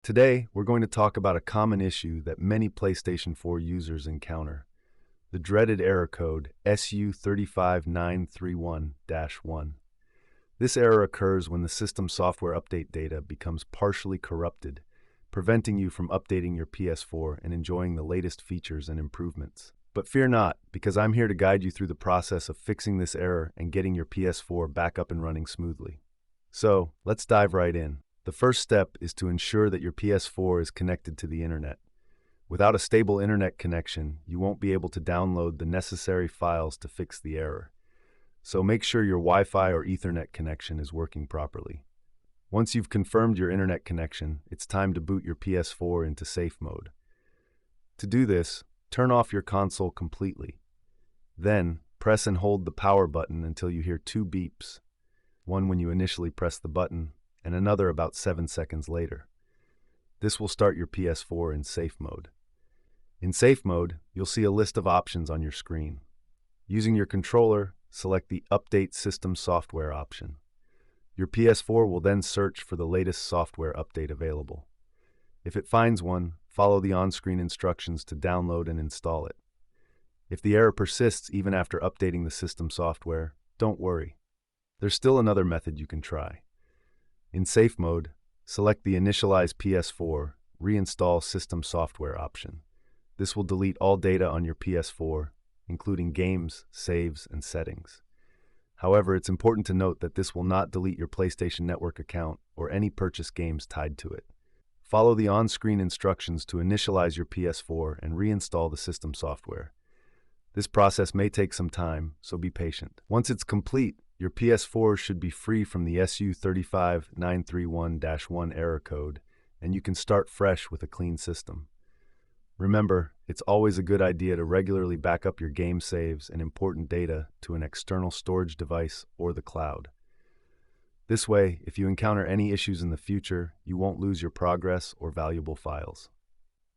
Today, we're going to talk about a common issue that many PlayStation 4 users encounter, the dreaded error code SU-35931-1. This error occurs when the system software update data becomes partially corrupted, preventing you from updating your PS4 and enjoying the latest features and improvements. But fear not, because I'm here to guide you through the process of fixing this error and getting your PS4 back up and running smoothly. So, let's dive right in. The first step is to ensure that your PS4 is connected to the internet. Without a stable internet connection, you won't be able to download the necessary files to fix the error. So make sure your Wi-Fi or Ethernet connection is working properly. Once you've confirmed your internet connection, it's time to boot your PS4 into safe mode. To do this, turn off your console completely. Then, press and hold the power button until you hear two beeps, one when you initially press the button, and another about 7 seconds later. This will start your PS4 in safe mode. In safe mode, you'll see a list of options on your screen. Using your controller, select the Update System Software option. Your PS4 will then search for the latest software update available. If it finds one, follow the on-screen instructions to download and install it. If the error persists even after updating the system software, don't worry. There's still another method you can try. In safe mode, select the Initialize PS4, Reinstall System Software option. This will delete all data on your PS4, including games, saves, and settings. However, it's important to note that this will not delete your PlayStation Network account or any purchased games tied to it. Follow the on-screen instructions to initialize your PS4 and reinstall the system software. This process may take some time, so be patient. Once it's complete, your PS4 should be free from the SU-35931-1 error code, and you can start fresh with a clean system. Remember, it's always a good idea to regularly back up your game saves and important data to an external storage device or the cloud. This way, if you encounter any issues in the future, you won't lose your progress or valuable files.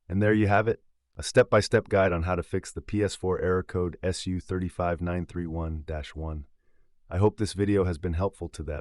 And there you have it, a step-by-step guide on how to fix the PS4 error code SU-35931-1. I hope this video has been helpful to that.